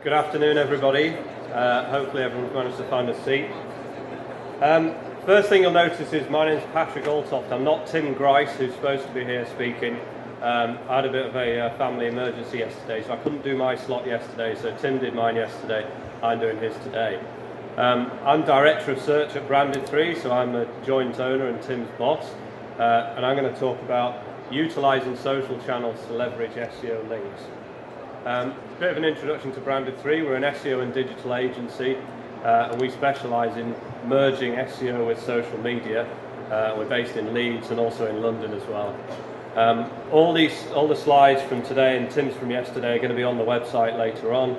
Good afternoon, everybody. Hopefully everyone's managed to find a seat. First thing you'll notice is my name's Patrick Altoft. I'm not Tim Grice, who's supposed to be here speaking. I had a bit of a family emergency yesterday, so I couldn't do my slot yesterday, so Tim did mine yesterday. I'm doing his today. I'm Director of Search at Branded3, so I'm a joint owner and Tim's boss. And I'm going to talk about utilising social channels to leverage SEO links. Bit of an introduction to Branded3. We're an SEO and digital agency, and we specialise in merging SEO with social media. We're based in Leeds and also in London as well. All the slides from today and Tim's from yesterday are going to be on the website later on,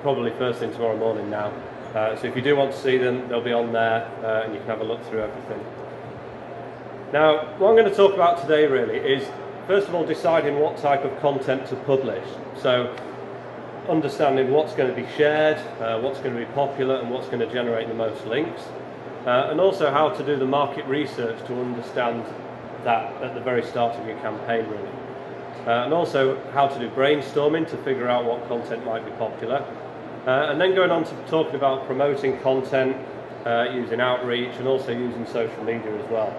probably first thing tomorrow morning now. So if you do want to see them, they'll be on there, and you can have a look through everything. Now, what I'm going to talk about today really is, first of all, deciding what type of content to publish. So understanding what's going to be shared, what's going to be popular, and what's going to generate the most links. And also how to do the market research to understand that at the very start of your campaign, really. And also how to do brainstorming to figure out what content might be popular. And then going on to talking about promoting content, using outreach, and also using social media as well.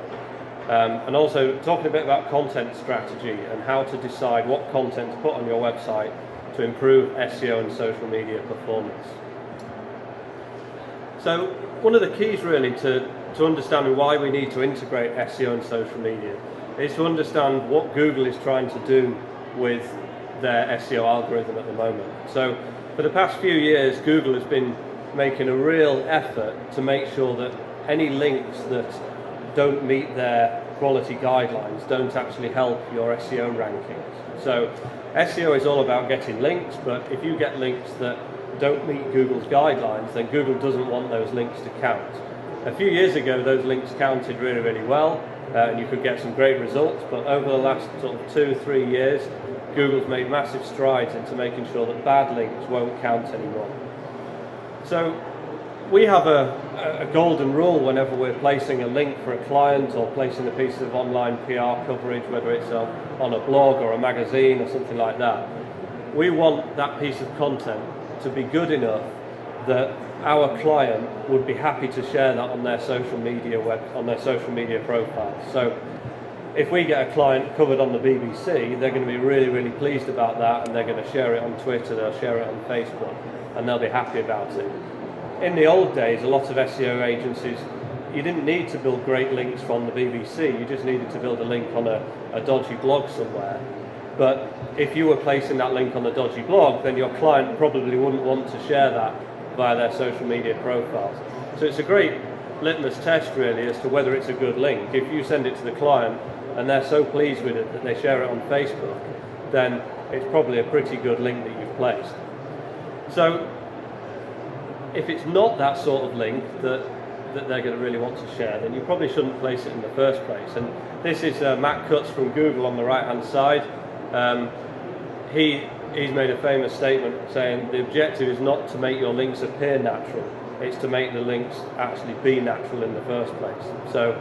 And also talking a bit about content strategy and how to decide what content to put on your website to improve SEO and social media performance. So one of the keys really to understanding why we need to integrate SEO and social media is to understand what Google is trying to do with their SEO algorithm at the moment. So for the past few years, Google has been making a real effort to make sure that any links that don't meet their quality guidelines don't actually help your SEO rankings. So SEO is all about getting links, but if you get links that don't meet Google's guidelines, then Google doesn't want those links to count. A few years ago, those links counted really, really well, and you could get some great results, but over the last sort of 2-3 years, Google's made massive strides into making sure that bad links won't count anymore. So we have a golden rule whenever we're placing a link for a client or placing a piece of online PR coverage, whether it's on a blog or a magazine or something like that. We want that piece of content to be good enough that our client would be happy to share that on their social media profiles. So if we get a client covered on the BBC, they're going to be really, really pleased about that, and they're going to share it on Twitter, they'll share it on Facebook, and they'll be happy about it. In the old days, a lot of SEO agencies, you didn't need to build great links from the BBC, you just needed to build a link on a dodgy blog somewhere. But if you were placing that link on the dodgy blog, then your client probably wouldn't want to share that via their social media profiles. So it's a great litmus test really as to whether it's a good link. If you send it to the client and they're so pleased with it that they share it on Facebook, then it's probably a pretty good link that you've placed. So if it's not that sort of link that they're going to really want to share, then you probably shouldn't place it in the first place. And this is Matt Cutts from Google on the right hand side. He's made a famous statement saying the objective is not to make your links appear natural, it's to make the links actually be natural in the first place. So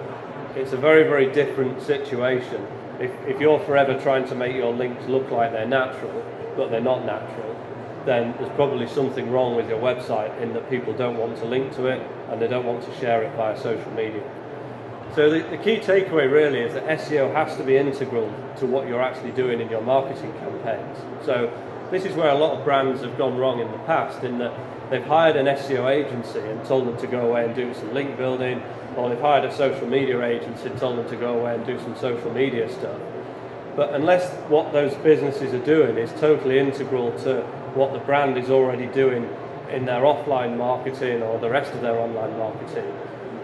it's a very, very different situation. If you're forever trying to make your links look like they're natural, but they're not natural, then there's probably something wrong with your website in that people don't want to link to it and they don't want to share it via social media. So the key takeaway really is that SEO has to be integral to what you're actually doing in your marketing campaigns. So this is where a lot of brands have gone wrong in the past, in that they've hired an SEO agency and told them to go away and do some link building, or they've hired a social media agency and told them to go away and do some social media stuff. But unless what those businesses are doing is totally integral to what the brand is already doing in their offline marketing or the rest of their online marketing,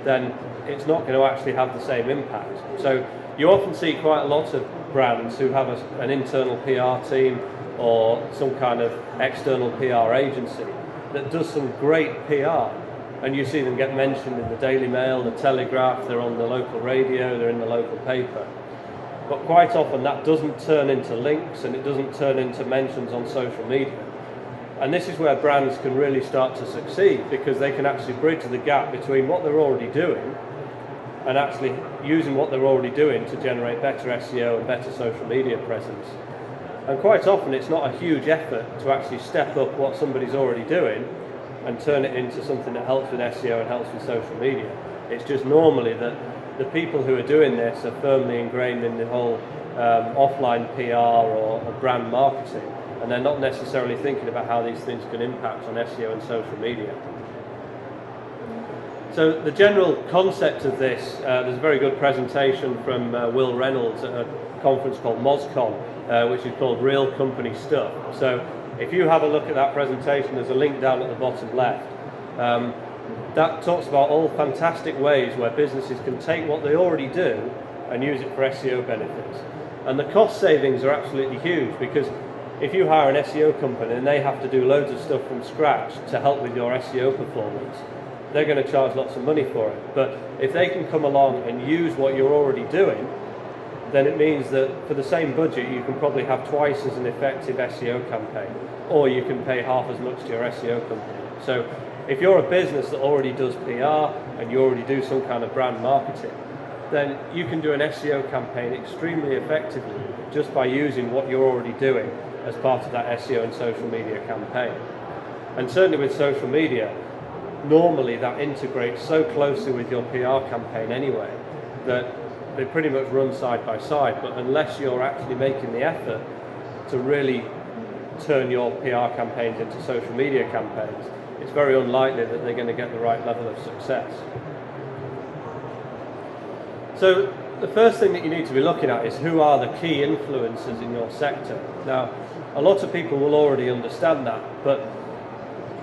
then it's not going to actually have the same impact. So you often see quite a lot of brands who have an internal PR team or some kind of external PR agency that does some great PR, and you see them get mentioned in the Daily Mail, the Telegraph, they're on the local radio, they're in the local paper. But quite often that doesn't turn into links and it doesn't turn into mentions on social media. And this is where brands can really start to succeed, because they can actually bridge the gap between what they're already doing and actually using what they're already doing to generate better SEO and better social media presence. And quite often it's not a huge effort to actually step up what somebody's already doing and turn it into something that helps with SEO and helps with social media. It's just normally that the people who are doing this are firmly ingrained in the whole offline PR or brand marketing, and they're not necessarily thinking about how these things can impact on SEO and social media. So the general concept of this, there's a very good presentation from Will Reynolds at a conference called MozCon, which is called Real Company Stuff. So if you have a look at that presentation, there's a link down at the bottom left. That talks about all fantastic ways where businesses can take what they already do and use it for SEO benefits. And the cost savings are absolutely huge, because if you hire an SEO company and they have to do loads of stuff from scratch to help with your SEO performance, they're going to charge lots of money for it. But if they can come along and use what you're already doing, then it means that for the same budget you can probably have twice as an effective SEO campaign, or you can pay half as much to your SEO company. So if you're a business that already does PR and you already do some kind of brand marketing, then you can do an SEO campaign extremely effectively just by using what you're already doing as part of that SEO and social media campaign. And certainly with social media, normally that integrates so closely with your PR campaign anyway that they pretty much run side by side. But unless you're actually making the effort to really turn your PR campaigns into social media campaigns, it's very unlikely that they're going to get the right level of success. So the first thing that you need to be looking at is who are the key influencers in your sector. Now, a lot of people will already understand that, but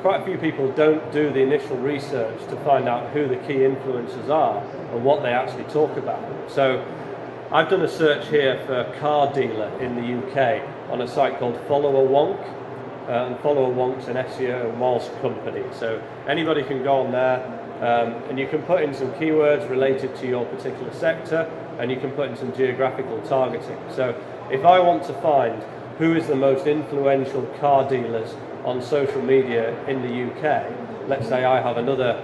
quite a few people don't do the initial research to find out who the key influencers are and what they actually talk about. So I've done a search here for a car dealer in the UK on a site called Follow a Wonk, and Follow a Wonk's an SEO and MOS company. So anybody can go on there and you can put in some keywords related to your particular sector, and you can put in some geographical targeting. So if I want to find who is the most influential car dealers on social media in the UK, let's say I have another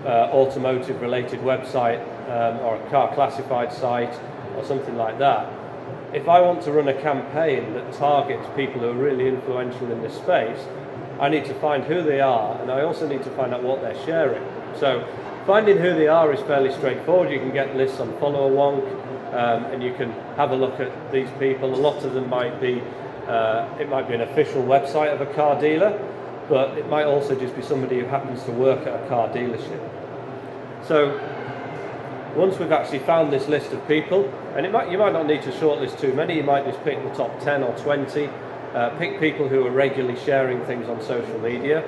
automotive related website or a car classified site or something like that, if I want to run a campaign that targets people who are really influential in this space, I need to find who they are, and I also need to find out what they're sharing. So finding who they are is fairly straightforward. You can get lists on Follow a Wonk, and you can have a look at these people. A lot of them might be it might be an official website of a car dealer, but it might also just be somebody who happens to work at a car dealership. So once we've actually found this list of people, and you might not need to shortlist too many, you might just pick the top 10 or 20, pick people who are regularly sharing things on social media,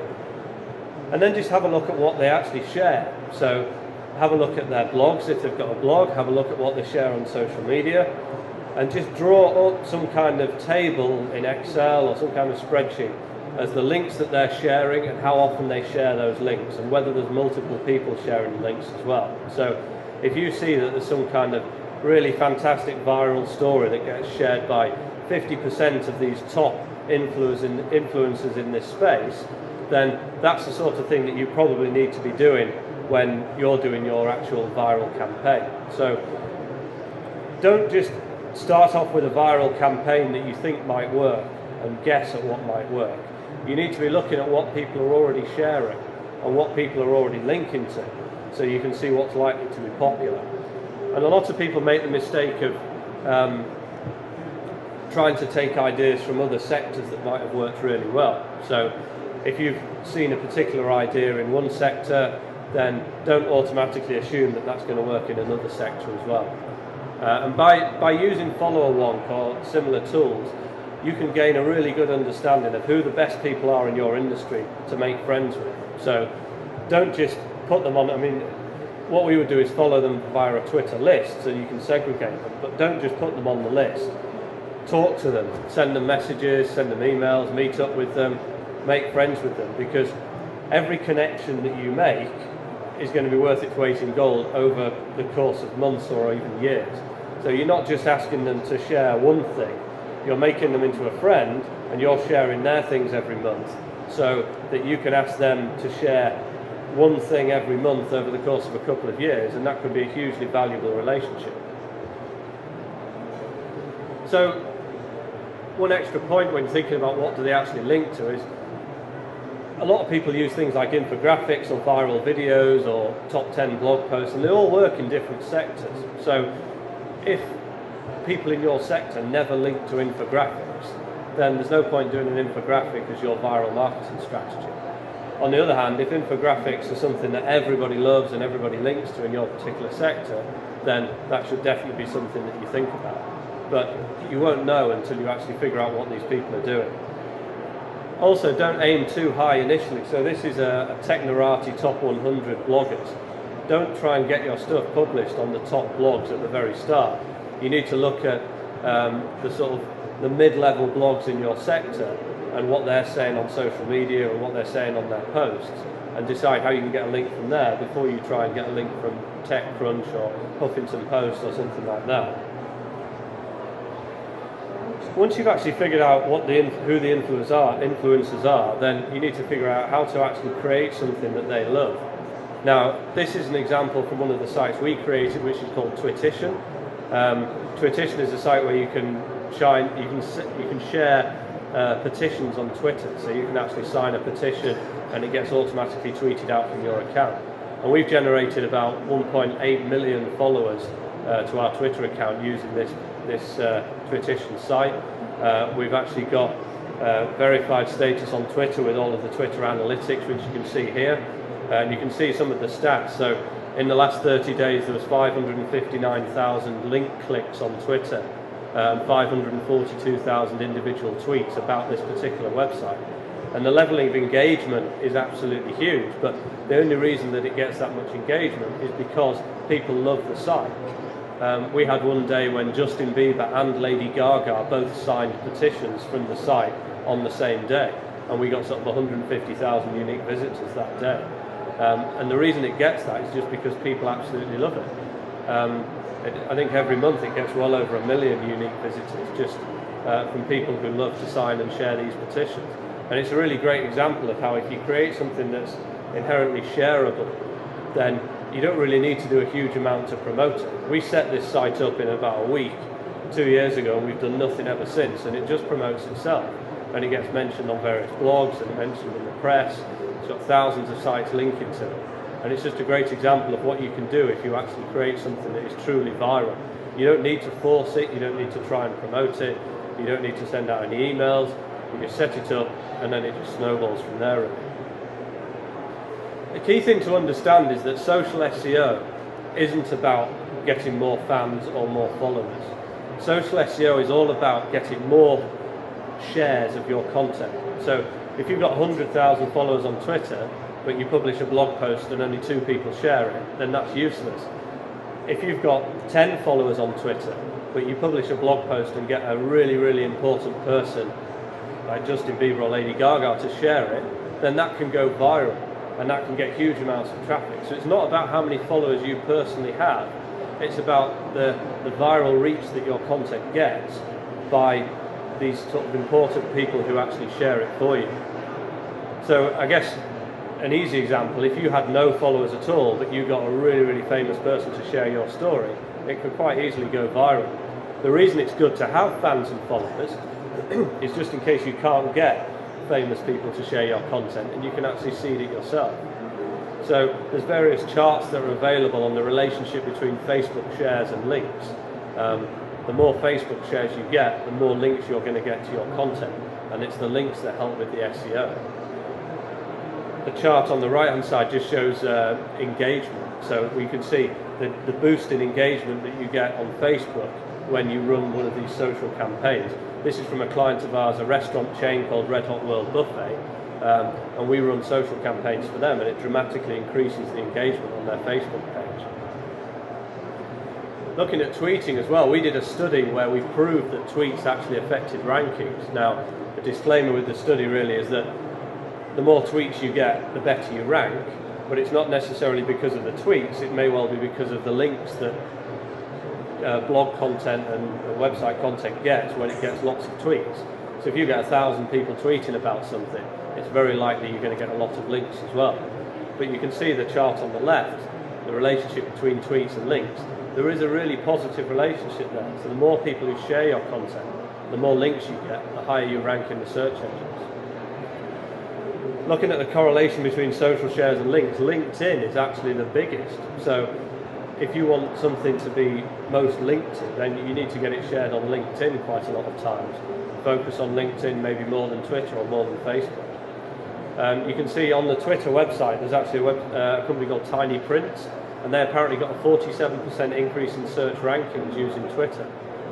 and then just have a look at what they actually share. So have a look at their blogs, if they've got a blog, have a look at what they share on social media, and just draw up some kind of table in Excel or some kind of spreadsheet as the links that they're sharing and how often they share those links, and whether there's multiple people sharing links as well. So if you see that there's some kind of really fantastic viral story that gets shared by 50% of these top influencers in this space, then that's the sort of thing that you probably need to be doing when you're doing your actual viral campaign. So don't just start off with a viral campaign that you think might work and guess at what might work. You need to be looking at what people are already sharing and what people are already linking to, so you can see what's likely to be popular. And a lot of people make the mistake of trying to take ideas from other sectors that might have worked really well. So if you've seen a particular idea in one sector, then don't automatically assume that that's going to work in another sector as well. And by using Follow a Wonk or similar tools, you can gain a really good understanding of who the best people are in your industry to make friends with. So don't just put them on, I mean, what we would do is follow them via a Twitter list so you can segregate them, but don't just put them on the list. Talk to them, send them messages, send them emails, meet up with them, make friends with them, because every connection that you make is going to be worth its weight in gold over the course of months or even years. So you're not just asking them to share one thing, you're making them into a friend and you're sharing their things every month, so that you can ask them to share one thing every month over the course of a couple of years, and that could be a hugely valuable relationship. So one extra point when thinking about what do they actually link to is a lot of people use things like infographics or viral videos or top 10 blog posts, and they all work in different sectors. So if people in your sector never link to infographics, then there's no point doing an infographic as your viral marketing strategy. On the other hand, if infographics are something that everybody loves and everybody links to in your particular sector, then that should definitely be something that you think about. But you won't know until you actually figure out what these people are doing. Also, don't aim too high initially. So this is a Technorati top 100 bloggers. Don't try and get your stuff published on the top blogs at the very start. You need to look at the mid-level blogs in your sector and what they're saying on social media and what they're saying on their posts, and decide how you can get a link from there before you try and get a link from TechCrunch or Huffington Post or something like that. Once you've actually figured out who the influencers are, then you need to figure out how to actually create something that they love. Now, this is an example from one of the sites we created, which is called Twitition. Twitition is a site where you can share petitions on Twitter, so you can actually sign a petition and it gets automatically tweeted out from your account. And we've generated about 1.8 million followers to our Twitter account using this Twitition site. We've actually got verified status on Twitter with all of the Twitter analytics, which you can see here, and you can see some of the stats. So in the last 30 days there was 559,000 link clicks on Twitter, 542,000 individual tweets about this particular website. And the level of engagement is absolutely huge, but the only reason that it gets that much engagement is because people love the site. We had one day when Justin Bieber and Lady Gaga both signed petitions from the site on the same day, and we got sort of 150,000 unique visitors that day. And the reason it gets that is just because people absolutely love it. I think every month it gets well over 1 million unique visitors just from people who love to sign and share these petitions. And it's a really great example of how if you create something that's inherently shareable, then you don't really need to do a huge amount to promote it. We set this site up in about a week 2 years ago, and we've done nothing ever since, and it just promotes itself. And it gets mentioned on various blogs and mentioned in the press. It's got thousands of sites linking to it. And it's just a great example of what you can do if you actually create something that is truly viral. You don't need to force it, you don't need to try and promote it, you don't need to send out any emails, you just set it up and then it just snowballs from there. The key thing to understand is that social SEO isn't about getting more fans or more followers. Social SEO is all about getting more shares of your content. So if you've got 100,000 followers on Twitter, but you publish a blog post and only 2 people share it, then that's useless. If you've got 10 followers on Twitter, but you publish a blog post and get a really, really important person like Justin Bieber or Lady Gaga to share it, then that can go viral and that can get huge amounts of traffic. So it's not about how many followers you personally have, it's about the viral reach that your content gets by these sort of important people who actually share it for you. So I guess an easy example, if you had no followers at all, but you got a really, really famous person to share your story, it could quite easily go viral. The reason it's good to have fans and followers is just in case you can't get famous people to share your content and you can actually seed it yourself. So there's various charts that are available on the relationship between Facebook shares and links. The more Facebook shares you get, the more links you're going to get to your content, and it's the links that help with the SEO. The chart on the right hand side just shows engagement, so we can see the boost in engagement that you get on Facebook when you run one of these social campaigns. This is from a client of ours, a restaurant chain called Red Hot World Buffet, and we run social campaigns for them, and it dramatically increases the engagement on their Facebook page. Looking at tweeting as well, we did a study where we proved that tweets actually affected rankings. Now, the disclaimer with the study really is that the more tweets you get, the better you rank, but it's not necessarily because of the tweets, it may well be because of the links that blog content and website content gets when it gets lots of tweets. So if you get 1,000 people tweeting about something, it's very likely you're going to get a lot of links as well. But you can see the chart on the left, the relationship between tweets and links, there is a really positive relationship there. So the more people who share your content, the more links you get, the higher you rank in the search engines. Looking at the correlation between social shares and links, LinkedIn is actually the biggest. So if you want something to be most linked to, then you need to get it shared on LinkedIn quite a lot of times. Focus on LinkedIn maybe more than Twitter or more than Facebook. You can see on the Twitter website there's actually a company called Tiny Prints, and they apparently got a 47% increase in search rankings using Twitter,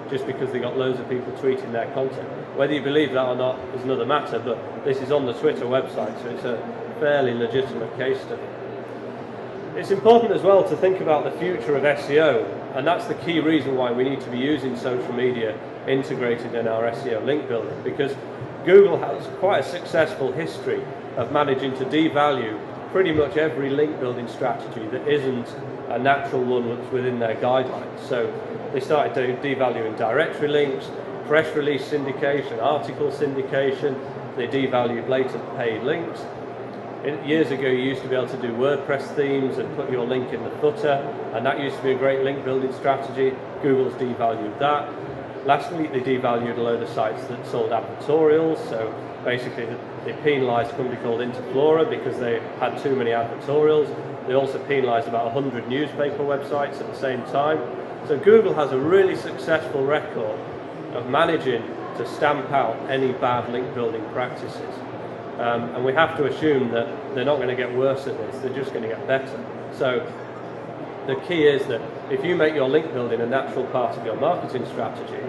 just because they got loads of people tweeting their content. Whether you believe that or not is another matter, but this is on the Twitter website, so it's a fairly legitimate case study. It's important as well to think about the future of SEO, and that's the key reason why we need to be using social media integrated in our SEO link building, because Google has quite a successful history of managing to devalue pretty much every link building strategy that isn't a natural one that's within their guidelines. So they started devaluing directory links, press release syndication, article syndication. They devalued blatant paid links. Years ago you used to be able to do WordPress themes and put your link in the footer, and that used to be a great link building strategy. Google's devalued that. Last week they devalued a load of sites that sold advertorials, so basically they penalised a company called Interflora because they had too many advertorials. They also penalised about 100 newspaper websites at the same time. So Google has a really successful record of managing to stamp out any bad link building practices. And we have to assume that they're not going to get worse at this, they're just going to get better. So the key is that if you make your link building a natural part of your marketing strategy,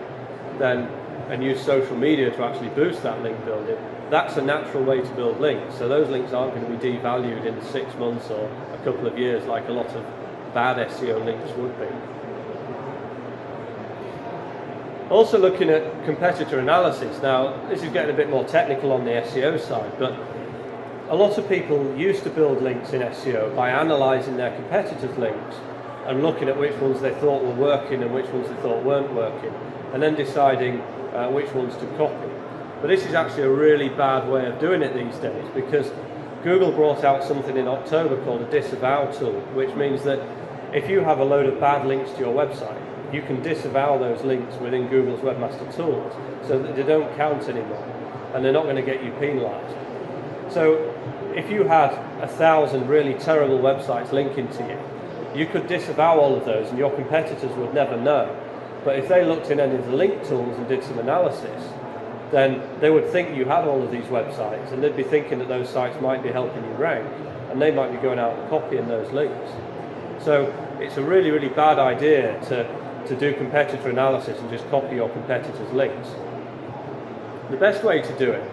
then and use social media to actually boost that link building, that's a natural way to build links. So those links aren't going to be devalued in 6 months or a couple of years like a lot of bad SEO links would be. Also looking at competitor analysis. Now, this is getting a bit more technical on the SEO side, but a lot of people used to build links in SEO by analysing their competitors' links and looking at which ones they thought were working and which ones they thought weren't working, and then deciding which ones to copy. But this is actually a really bad way of doing it these days, because Google brought out something in October called a disavow tool, which means that if you have a load of bad links to your website, you can disavow those links within Google's Webmaster Tools so that they don't count anymore and they're not going to get you penalised. So if you had 1,000 really terrible websites linking to you, you could disavow all of those and your competitors would never know. But if they looked in any of the link tools and did some analysis, then they would think you had all of these websites, and they'd be thinking that those sites might be helping you rank, and they might be going out and copying those links. So it's a really, really bad idea to do competitor analysis and just copy your competitors' links. The best way to do it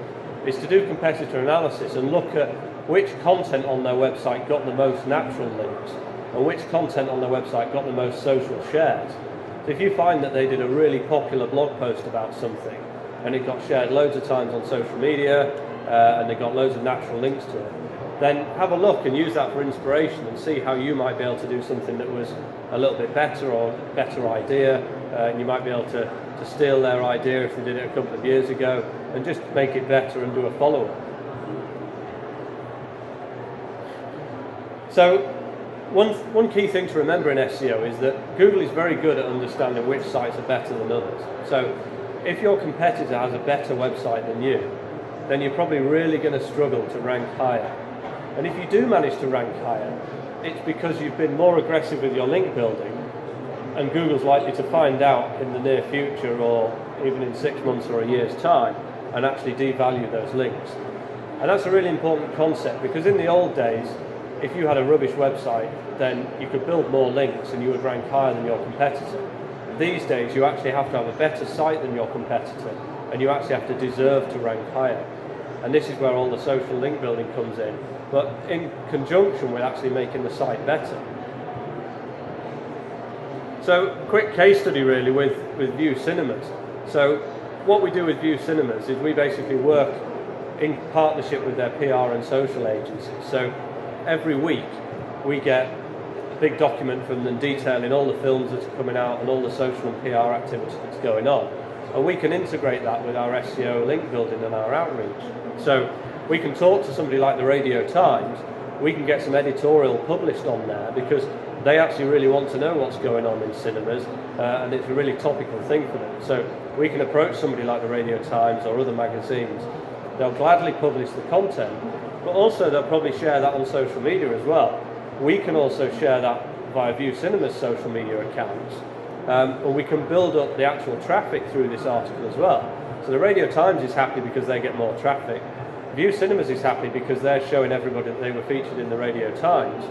is to do competitor analysis and look at which content on their website got the most natural links and which content on their website got the most social shares. So if you find that they did a really popular blog post about something and it got shared loads of times on social media and they got loads of natural links to it, then have a look and use that for inspiration and see how you might be able to do something that was a little bit better or a better idea, and you might be able to steal their idea if they did it a couple of years ago and just make it better and do a follow-up. So one key thing to remember in SEO is that Google is very good at understanding which sites are better than others. So if your competitor has a better website than you, then you're probably really going to struggle to rank higher. And if you do manage to rank higher, it's because you've been more aggressive with your link building, and Google's likely to find out in the near future or even in 6 months or a year's time and actually devalue those links. And that's a really important concept, because in the old days, if you had a rubbish website, then you could build more links and you would rank higher than your competitor. These days, you actually have to have a better site than your competitor, and you actually have to deserve to rank higher. And this is where all the social link building comes in, but in conjunction with actually making the site better. So, quick case study really with View Cinemas. So, what we do with View Cinemas is we basically work in partnership with their PR and social agencies. So, every week we get a big document from them detailing all the films that are coming out and all the social and PR activity that's going on. And we can integrate that with our SEO link building and our outreach. So we can talk to somebody like the Radio Times, we can get some editorial published on there, because they actually really want to know what's going on in cinemas, and it's a really topical thing for them. So we can approach somebody like the Radio Times or other magazines. They'll gladly publish the content, but also they'll probably share that on social media as well. We can also share that via View Cinema's social media accounts, and we can build up the actual traffic through this article as well. So the Radio Times is happy because they get more traffic. View Cinemas is happy because they're showing everybody that they were featured in the Radio Times.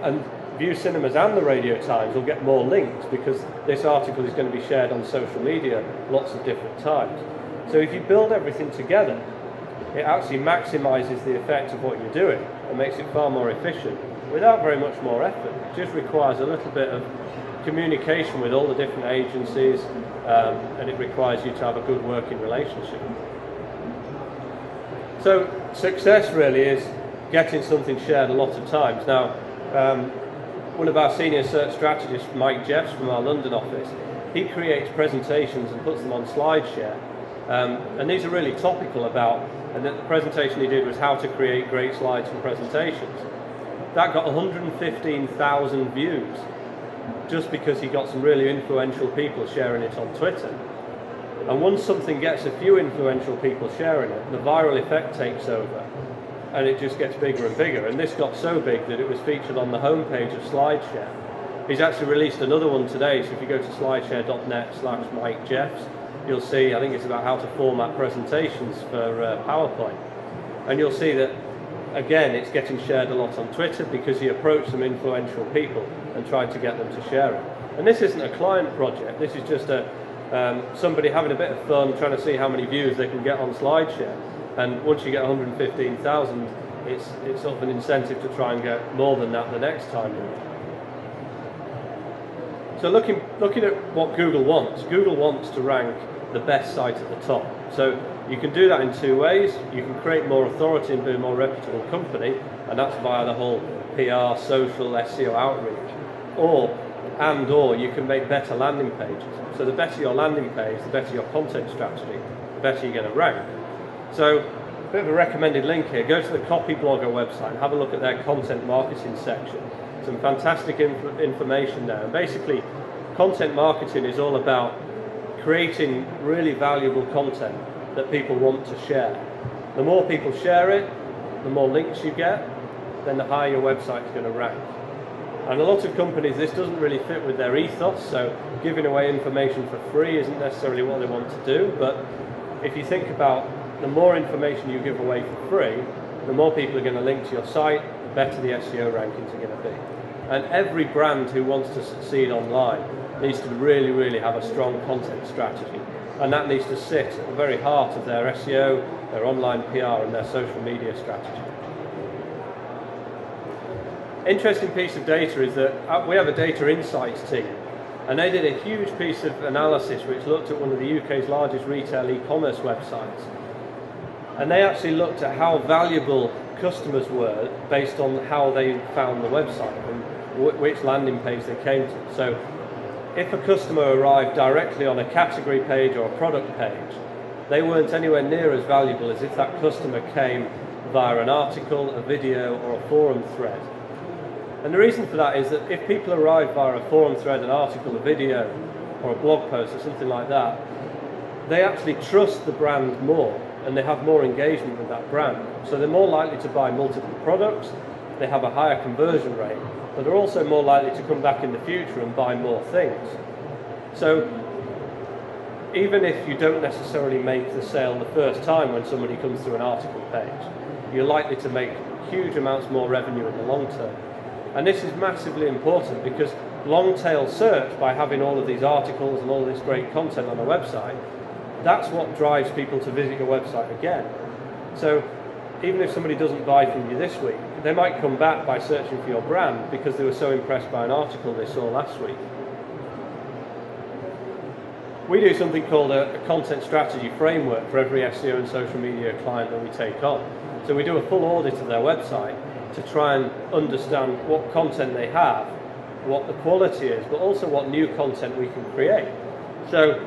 And View Cinemas and the Radio Times will get more links because this article is going to be shared on social media lots of different times. So if you build everything together, it actually maximises the effect of what you're doing and makes it far more efficient without very much more effort. It just requires a little bit of communication with all the different agencies, and it requires you to have a good working relationship. So success really is getting something shared a lot of times. Now, one of our senior search strategists, Mike Jeffs from our London office, he creates presentations and puts them on SlideShare. And these are really topical about, and the presentation he did was how to create great slides for presentations. That got 115,000 views just because he got some really influential people sharing it on Twitter. And once something gets a few influential people sharing it, the viral effect takes over and it just gets bigger and bigger. And this got so big that it was featured on the homepage of SlideShare. He's actually released another one today, so if you go to slideshare.net/Mike Jeffs, you'll see, I think it's about how to format presentations for PowerPoint. And you'll see that, again, it's getting shared a lot on Twitter because he approached some influential people and tried to get them to share it. And this isn't a client project, this is just somebody having a bit of fun, trying to see how many views they can get on SlideShare. And once you get 115,000, it's sort of an incentive to try and get more than that the next time. So looking at what Google wants to rank the best site at the top. So you can do that in two ways. You can create more authority and be a more reputable company, and that's via the whole PR, social, SEO outreach. Or you can make better landing pages. So the better your landing page, the better your content strategy, the better you're going to rank. So a bit of a recommended link here. Go to the Copyblogger website and have a look at their content marketing section. Some fantastic information there. And basically, content marketing is all about creating really valuable content that people want to share. The more people share it, the more links you get, then the higher your website is going to rank. And a lot of companies, this doesn't really fit with their ethos, so giving away information for free isn't necessarily what they want to do. But if you think about the more information you give away for free, the more people are going to link to your site, the better the SEO rankings are going to be. And every brand who wants to succeed online needs to really, really have a strong content strategy. And that needs to sit at the very heart of their SEO, their online PR and their social media strategy. Interesting piece of data is that we have a data insights team, and they did a huge piece of analysis which looked at one of the UK's largest retail e-commerce websites. And they actually looked at how valuable customers were based on how they found the website and which landing page they came to. So if a customer arrived directly on a category page or a product page, they weren't anywhere near as valuable as if that customer came via an article, a video or a forum thread. And the reason for that is that if people arrive via a forum thread, an article, a video or a blog post or something like that, they actually trust the brand more and they have more engagement with that brand. So they're more likely to buy multiple products, they have a higher conversion rate, but they're also more likely to come back in the future and buy more things. So even if you don't necessarily make the sale the first time when somebody comes through an article page, you're likely to make huge amounts more revenue in the long term. And this is massively important because long-tail search, by having all of these articles and all of this great content on a website, that's what drives people to visit your website again. So even if somebody doesn't buy from you this week, they might come back by searching for your brand because they were so impressed by an article they saw last week. We do something called a content strategy framework for every SEO and social media client that we take on. So we do a full audit of their website to try and understand what content they have, what the quality is, but also what new content we can create. So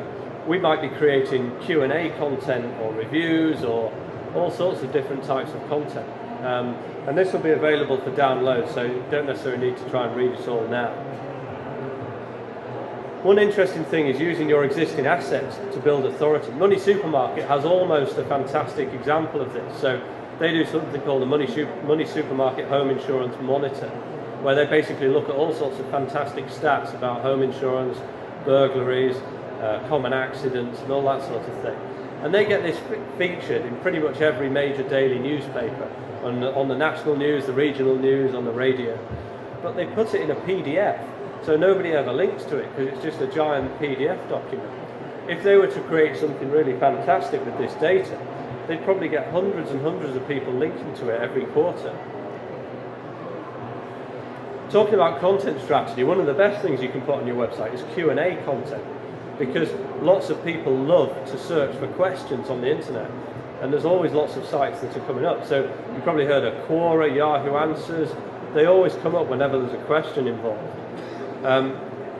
we might be creating Q&A content or reviews or all sorts of different types of content. And this will be available for download, so you don't necessarily need to try and read it all now. One interesting thing is using your existing assets to build authority. Moneysupermarket has almost a fantastic example of this. So they do something called the Moneysupermarket Home Insurance Monitor, where they basically look at all sorts of fantastic stats about home insurance, burglaries, common accidents and all that sort of thing. And they get this featured in pretty much every major daily newspaper, on the national news, the regional news, on the radio. But they put it in a PDF, so nobody ever links to it because it's just a giant PDF document. If they were to create something really fantastic with this data, they'd probably get hundreds and hundreds of people linking to it every quarter. Talking about content strategy, one of the best things you can put on your website is Q&A content, because lots of people love to search for questions on the internet, and there's always lots of sites that are coming up. So you've probably heard of Quora, Yahoo Answers. They always come up whenever there's a question involved.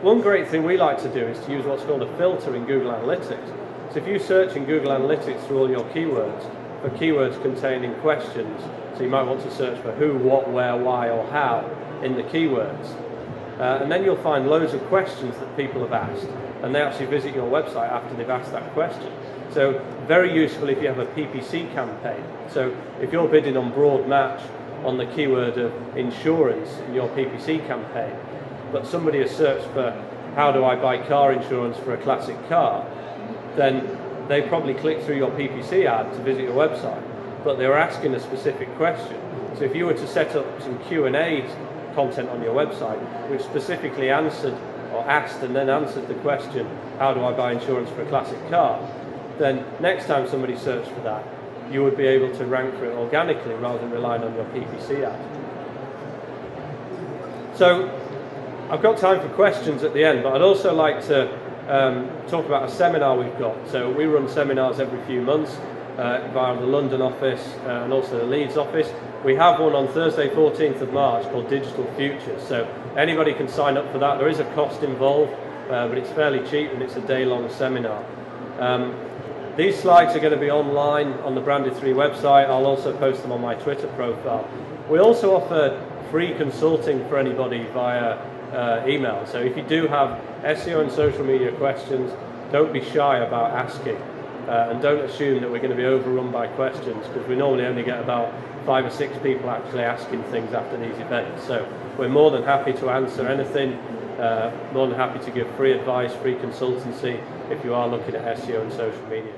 One great thing we like to do is to use what's called a filter in Google Analytics. So if you search in Google Analytics through all your keywords, for keywords containing questions, so you might want to search for who, what, where, why or how in the keywords. And then you'll find loads of questions that people have asked, and they actually visit your website after they've asked that question. So very useful if you have a PPC campaign. So if you're bidding on broad match on the keyword of insurance in your PPC campaign, but somebody has searched for how do I buy car insurance for a classic car, then they probably click through your PPC ad to visit your website, but they were asking a specific question. So if you were to set up some Q&A content on your website which specifically answered or asked and then answered the question, how do I buy insurance for a classic car, then next time somebody searched for that, you would be able to rank for it organically rather than relying on your PPC ad. So I've got time for questions at the end, but I'd also like to talk about a seminar we've got. So we run seminars every few months via the London office and also the Leeds office. We have one on Thursday 14th of March called Digital Futures, so anybody can sign up for that. There is a cost involved, but it's fairly cheap and it's a day-long seminar. These slides are going to be online on the Branded 3 website. I'll also post them on my Twitter profile. We also offer free consulting for anybody via email. So if you do have SEO and social media questions, don't be shy about asking, and don't assume that we're going to be overrun by questions, because we normally only get about 5 or 6 people actually asking things after these events. So we're more than happy to answer anything, more than happy to give free advice, free consultancy if you are looking at SEO and social media.